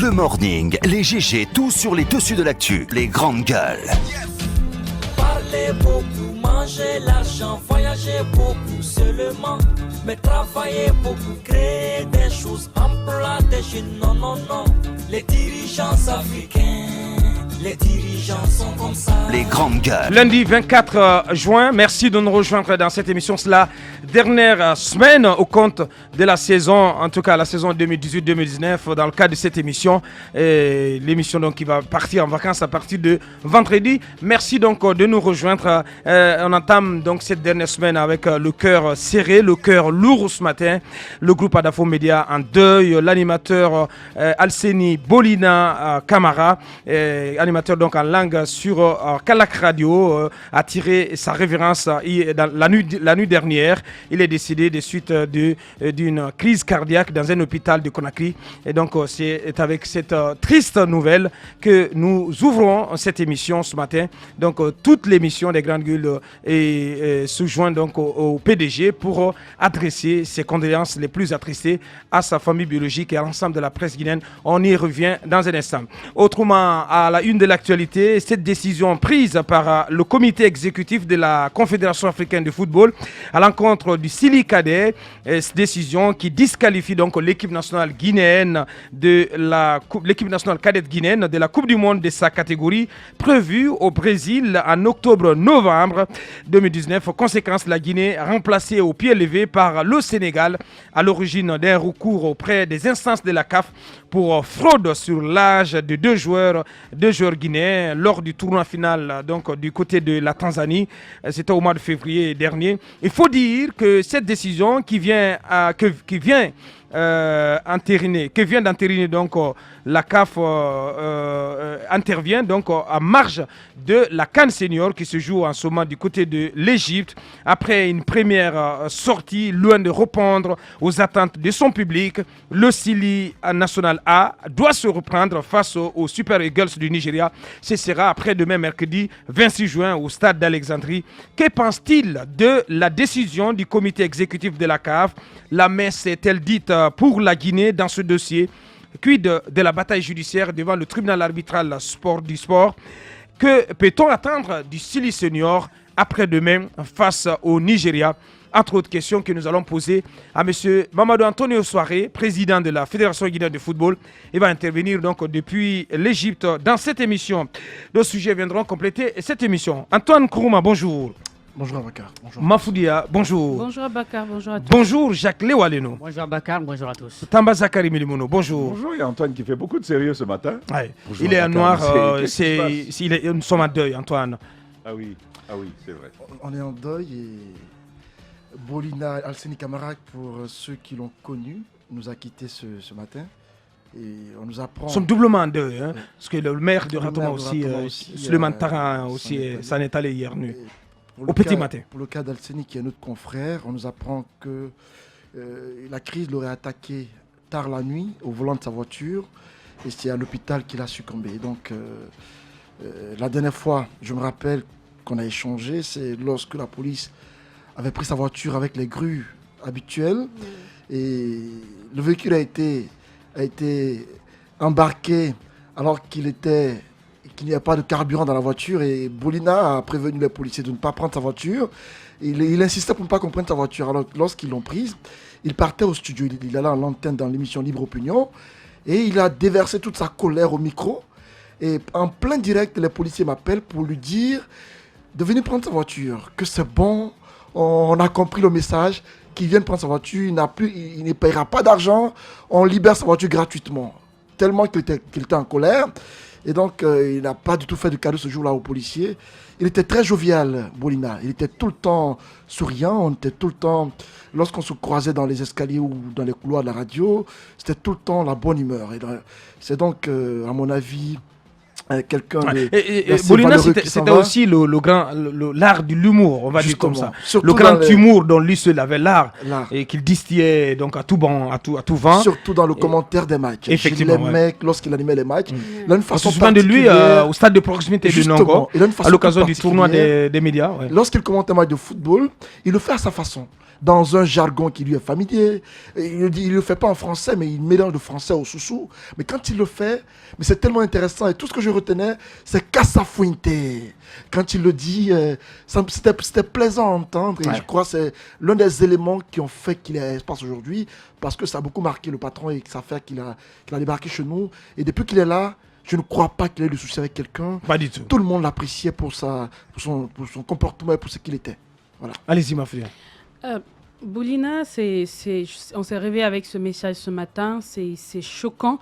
Le morning, les GG, tout sur les dessus de l'actu. Les grandes gueules. Parler beaucoup, manger l'argent, voyager beaucoup seulement. Mais travailler beaucoup, créer des choses, emploi des jeunes, non, non, non. Les dirigeants africains, les dirigeants sont comme ça. Les grandes gueules. Lundi 24 juin, merci de nous rejoindre dans cette émission. C'est la dernière semaine au compte de la saison, en tout cas la saison 2018-2019, dans le cadre de cette émission. Et l'émission donc qui va partir en vacances à partir de vendredi. Merci donc de nous rejoindre. On entame donc cette dernière semaine avec le cœur serré, le cœur lourd ce matin. Le groupe Adafo Média en deuil, l'animateur Alseni Bolina Camara, animateur donc en langue sur Kalak Radio, a tiré sa révérence la nuit dernière. Il est décédé de suite d'une crise cardiaque dans un hôpital de Conakry. Et donc c'est avec cette triste nouvelle que nous ouvrons cette émission ce matin. Donc toute l'émission des Grandes Gueules se joint donc au PDG pour adresser ses condoléances les plus attristées à sa famille biologique et à l'ensemble de la presse guinéenne. On y revient dans un instant. Autrement, à la une de l'actualité, cette décision prise par le comité exécutif de la Confédération africaine de football à l'encontre du Sili Cadet, cette décision qui disqualifie donc l'équipe nationale guinéenne l'équipe nationale cadette guinéenne de la Coupe du Monde de sa catégorie prévue au Brésil en octobre-novembre 2019. Conséquence, la Guinée remplacée au pied levé par le Sénégal à l'origine d'un recours auprès des instances de la CAF pour fraude sur l'âge de deux joueurs guinéens lors du tournoi final donc du côté de la Tanzanie. C'était au mois de février dernier. Il faut dire que cette décision qui vient d'entériner donc la CAF intervient donc à marge de la CAN Senior qui se joue en ce moment du côté de l'Égypte après une première sortie loin de répondre aux attentes de son public. Le Sili National A doit se reprendre face aux Super Eagles du Nigeria. Ce sera après-demain mercredi 26 juin au stade d'Alexandrie. Que pense-t-il de la décision du comité exécutif de la CAF? La messe est-elle dite pour la Guinée dans ce dossier? Quid de la bataille judiciaire devant le tribunal arbitral du sport? Que peut-on attendre du Sili Senior après-demain face au Nigeria? Entre autres questions que nous allons poser à M. Mamadou Antonio Soare, président de la Fédération guinéenne de football. Il va intervenir donc depuis l'Égypte dans cette émission. D'autres sujets viendront compléter cette émission. Antoine Kourouma, bonjour. Bonjour Abakar. Bonjour. Mafoudia, bonjour. Bonjour Abakar, bonjour à tous. Bonjour Jacques Lewaleno. Bonjour Abakar, bonjour à tous. Tamba Zakari Milimono, bonjour. Bonjour, il y a Antoine qui fait beaucoup de sérieux ce matin. Ouais. Bonjour, Il est en noir, nous sommes en deuil, Antoine. Ah oui, c'est vrai. On est en deuil et Bolina Alseni Camara, pour ceux qui l'ont connu, nous a quittés ce matin. Et on nous apprend... Nous sommes doublement en deuil, hein, Oui. parce que le maire de Ratoma aussi, Suleiman Taran aussi, s'en est allé hier nuit. Au petit matin. Pour le cas d'Alseni, qui est notre confrère, on nous apprend que la crise l'aurait attaqué tard la nuit au volant de sa voiture et c'est à l'hôpital qu'il a succombé. Donc la dernière fois, je me rappelle qu'on a échangé, c'est lorsque la police avait pris sa voiture avec les grues habituelles et le véhicule a été embarqué alors qu'il n'y a pas de carburant dans la voiture et Bolina a prévenu les policiers de ne pas prendre sa voiture. Il insistait pour ne pas qu'on prenne sa voiture. Alors lorsqu'ils l'ont prise, il partait au studio, il allait à l'antenne dans l'émission Libre Opinion et il a déversé toute sa colère au micro. Et en plein direct, les policiers m'appellent pour lui dire de venir prendre sa voiture, que c'est bon, on a compris le message, qu'il vienne prendre sa voiture, il ne paiera pas d'argent, on libère sa voiture gratuitement. Tellement qu'il était en colère. Et donc, il n'a pas du tout fait de cadeau ce jour-là aux policiers. Il était très jovial, Bolina. Il était tout le temps souriant. On était tout le temps, lorsqu'on se croisait dans les escaliers ou dans les couloirs de la radio, c'était tout le temps la bonne humeur. Et c'est donc, à mon avis, quelqu'un Ouais. de d'assez Boulina, valeureux qui s'en c'était va. aussi l'art de l'humour, on va dire comme ça. Justement. Surtout Le grand dans les- humour dont lui seul avait l'art L'art. et qu'il distillait donc à tout vent, à tout vent. Surtout dans le commentaire des matchs. Effectivement, Je l'aimais lorsqu'il animait les matchs. Il a une On façon se souvient de lui particulière. au stade de proximité de Justement, Nongo, il a une façon à l'occasion toute du tournoi particulière. des médias. Ouais. Lorsqu'il commente un match de football, il le fait à sa façon, dans un jargon qui lui est familier. Et il le fait pas en français, mais il mélange le français au soussou. Mais quand il le fait, mais c'est tellement intéressant. Et tout ce que je retenais, c'est Casa Fuente. Quand il le dit, c'était plaisant à entendre. Et Ouais. je crois que c'est l'un des éléments qui ont fait qu'il est à Espace aujourd'hui, parce que ça a beaucoup marqué le patron et que ça fait qu'il a débarqué chez nous. Et depuis qu'il est là, je ne crois pas qu'il ait eu de souci avec quelqu'un. Pas du tout. Tout le monde l'appréciait pour son comportement et pour ce qu'il était. Voilà. Allez-y, ma fille. Boulina, on s'est réveillé avec ce message ce matin, c'est choquant.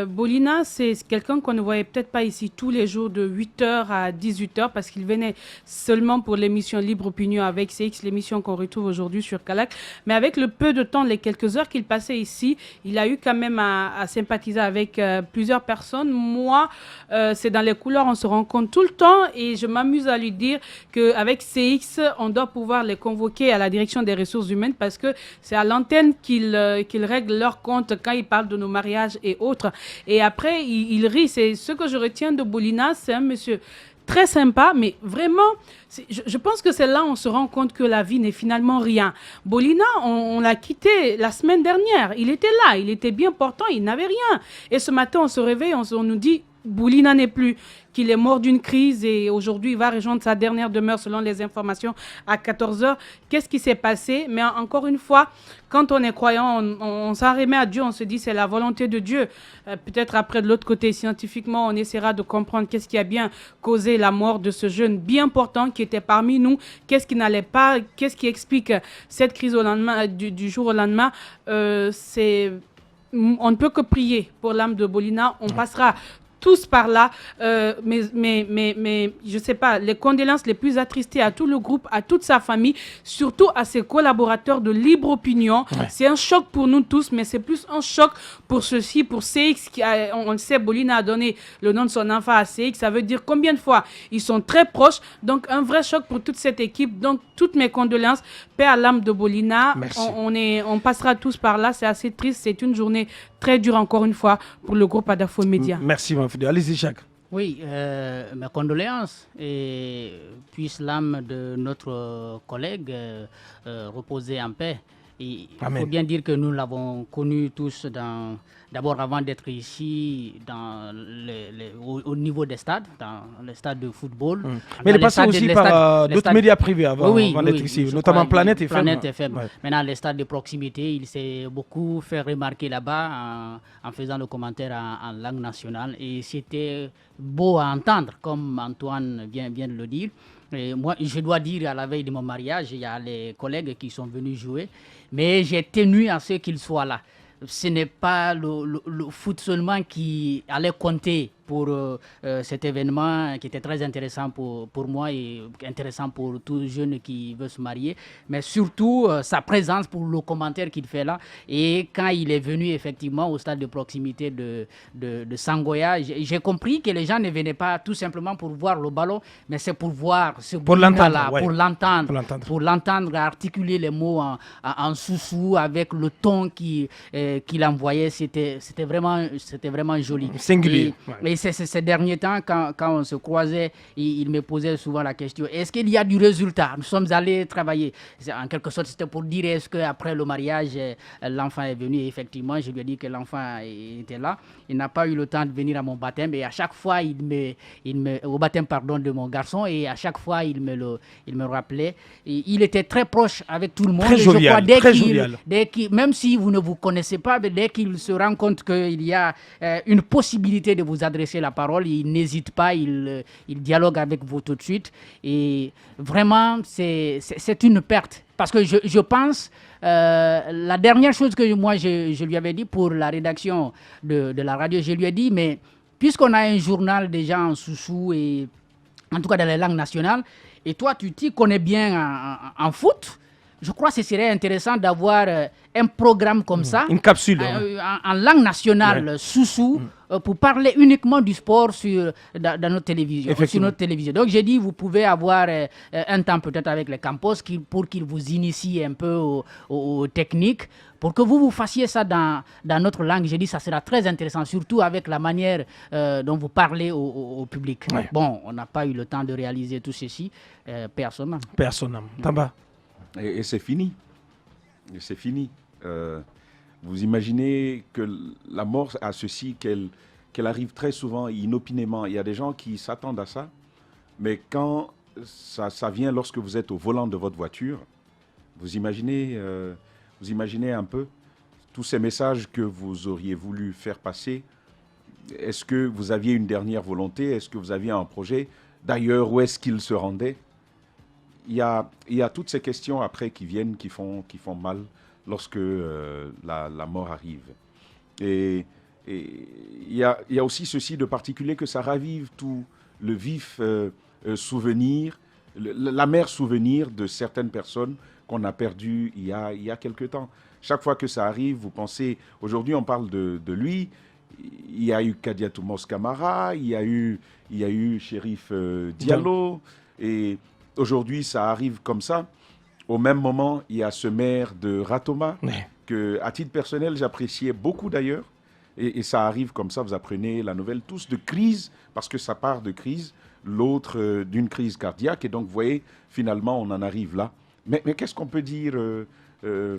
Boulina, c'est quelqu'un qu'on ne voyait peut-être pas ici tous les jours de 8h à 18h parce qu'il venait seulement pour l'émission Libre Opinion avec CX, l'émission qu'on retrouve aujourd'hui sur Calac. Mais avec le peu de temps, les quelques heures qu'il passait ici, il a eu quand même à sympathiser avec plusieurs personnes. Moi, c'est dans les couleurs, on se rencontre tout le temps et je m'amuse à lui dire qu'avec CX, on doit pouvoir les convoquer à la direction des ressources humaines parce que c'est à l'antenne qu'ils règlent leur compte quand ils parlent de nos mariages et autres. Et après, il rit. C'est ce que je retiens de Boulina. C'est un monsieur très sympa, mais vraiment, je pense que c'est là où on se rend compte que la vie n'est finalement rien. Boulina, on l'a quitté la semaine dernière. Il était là, il était bien portant, il n'avait rien. Et ce matin, on se réveille, on nous dit Boulina n'est plus, qu'il est mort d'une crise et aujourd'hui il va rejoindre sa dernière demeure selon les informations à 14h. Qu'est-ce qui s'est passé? Mais encore une fois, quand on est croyant, on s'en remet à Dieu, on se dit c'est la volonté de Dieu. Peut-être après de l'autre côté, scientifiquement, on essaiera de comprendre qu'est-ce qui a bien causé la mort de ce jeune bien portant qui était parmi nous, qu'est-ce qui n'allait pas, qu'est-ce qui explique cette crise au lendemain, du jour au lendemain. On ne peut que prier pour l'âme de Boulina. On passera tous par là, mais je sais pas, les condoléances les plus attristées à tout le groupe, à toute sa famille, surtout à ses collaborateurs de Libre Opinion. Ouais. C'est un choc pour nous tous, mais c'est plus un choc pour ceux-ci, pour CX, on le sait, Boulina a donné le nom de son enfant à CX, ça veut dire combien de fois ils sont très proches, donc un vrai choc pour toute cette équipe, donc toutes mes condoléances, paix à l'âme de Boulina. On passera tous par là, c'est assez triste, c'est une journée très dure encore une fois pour le groupe Adafo Média. Merci, mon frère. Allez-y, Jacques. Oui, mes condoléances et puisse l'âme de notre collègue reposer en paix. Et il faut bien dire que nous l'avons connu tous d'abord avant d'être ici au niveau des stades, dans les stades de football. Mais il est passé aussi par d'autres médias privés avant d'être ici, notamment Planète FM. Planète FM. Ouais. Maintenant, les stades de proximité, il s'est beaucoup fait remarquer là-bas en faisant le commentaire en langue nationale. Et c'était beau à entendre, comme Antoine vient de le dire. Et moi, je dois dire, à la veille de mon mariage, il y a les collègues qui sont venus jouer, mais j'ai tenu à ce qu'ils soient là. Ce n'est pas le foot seulement qui allait compter pour cet événement qui était très intéressant pour moi et intéressant pour tout jeune qui veut se marier, mais surtout sa présence pour le commentaire qu'il fait là. Et quand il est venu effectivement au stade de proximité de Sangoya, j'ai compris que les gens ne venaient pas tout simplement pour voir le ballon, mais c'est pour voir ce là, ouais. pour l'entendre articuler les mots en soussou avec le ton qu'il envoyait. C'était vraiment joli. Singulier. Et ces derniers temps, quand on se croisait, il me posait souvent la question, est-ce qu'il y a du résultat? Nous sommes allés travailler. En quelque sorte, c'était pour dire, est-ce qu'après le mariage, l'enfant est venu? Et effectivement, je lui ai dit que l'enfant était là. Il n'a pas eu le temps de venir à mon baptême. Et à chaque fois, au baptême de mon garçon, et à chaque fois, il me rappelait. Et il était très proche avec tout le monde. Très jovial, très jovial. Même si vous ne vous connaissez pas, mais dès qu'il se rend compte qu'il y a une possibilité de vous adresser la parole, il n'hésite pas, il dialogue avec vous tout de suite. Et vraiment, c'est une perte. Parce que je pense, la dernière chose que moi, je lui avais dit pour la rédaction de la radio, je lui ai dit, mais puisqu'on a un journal déjà en soussou, et en tout cas dans les langues nationales, et toi, tu t'y connais bien en foot, je crois que ce serait intéressant d'avoir un programme comme ça. Une capsule. En langue nationale, soussou, pour parler uniquement du sport dans notre télévision. Sur notre télévision. Donc j'ai dit, vous pouvez avoir un temps peut-être avec les campos pour qu'ils vous initient un peu aux techniques, pour que vous fassiez ça dans notre langue. J'ai dit, ça sera très intéressant, surtout avec la manière dont vous parlez au public. Ouais. Bon, on n'a pas eu le temps de réaliser tout ceci personnellement. Tamba. Et c'est fini. Et c'est fini. Vous imaginez que la mort a ceci, qu'elle arrive très souvent, inopinément. Il y a des gens qui s'attendent à ça, mais quand ça vient lorsque vous êtes au volant de votre voiture, vous imaginez un peu tous ces messages que vous auriez voulu faire passer. Est-ce que vous aviez une dernière volonté? Est-ce que vous aviez un projet? D'ailleurs, où est-ce qu'il se rendait? Il y a toutes ces questions après qui viennent, qui font mal lorsque la mort arrive. Et il y a aussi ceci de particulier, que ça ravive tout le vif souvenir, l'amer souvenir de certaines personnes qu'on a perdues il y a quelque temps. Chaque fois que ça arrive, vous pensez, aujourd'hui on parle de lui, il y a eu Kadiatou Mos Camara, il y a eu Chérif Diallo, et aujourd'hui ça arrive comme ça. Au même moment, il y a ce maire de Ratoma, que, à titre personnel, j'appréciais beaucoup d'ailleurs. Et ça arrive comme ça, vous apprenez la nouvelle tous de crise, parce que ça part de crise, l'autre d'une crise cardiaque. Et donc, vous voyez, finalement, on en arrive là. Mais qu'est-ce qu'on peut dire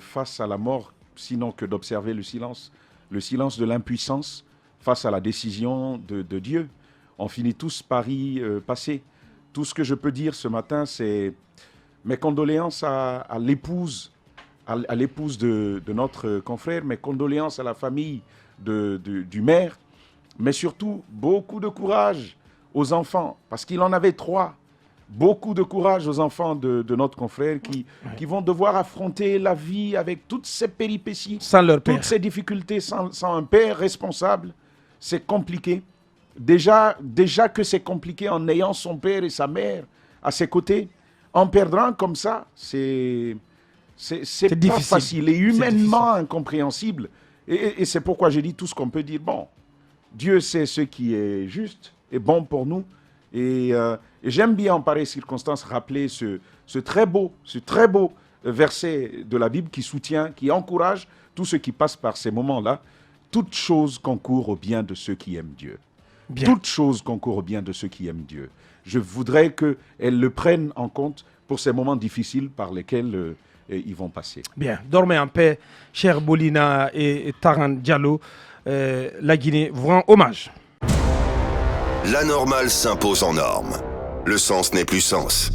face à la mort, sinon que d'observer le silence de l'impuissance face à la décision de Dieu. On finit tous par y passer. Tout ce que je peux dire ce matin, c'est mes condoléances à l'épouse, à l'épouse de notre confrère, mes condoléances à la famille du maire, mais surtout beaucoup de courage aux enfants, parce qu'il en avait 3. Beaucoup de courage aux enfants de notre confrère qui vont devoir affronter la vie avec toutes ces péripéties, sans leur père, toutes ces difficultés, sans un père responsable. C'est compliqué. Déjà que c'est compliqué en ayant son père et sa mère à ses côtés. En perdant comme ça, c'est pas difficile. Facile et humainement incompréhensible. Et c'est pourquoi j'ai dit tout ce qu'on peut dire. Bon, Dieu sait ce qui est juste et bon pour nous. Et j'aime bien en pareille circonstance rappeler ce très beau verset de la Bible qui soutient, qui encourage tous ceux qui passent par ces moments-là. Toute chose concourt au bien de ceux qui aiment Dieu. Toute chose concourt au bien de ceux qui aiment Dieu. Je voudrais qu'elles le prennent en compte pour ces moments difficiles par lesquels ils vont passer. Bien, dormez en paix, cher Bolina et Taran Diallo. La Guinée vous rend hommage. La normale s'impose en norme. Le sens n'est plus sens.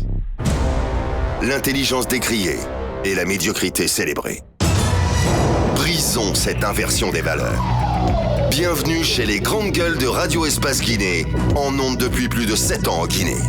L'intelligence décriée et la médiocrité célébrée. Brisons cette inversion des valeurs. Bienvenue chez les grandes gueules de Radio Espace Guinée, en ondes depuis plus de 7 ans en Guinée.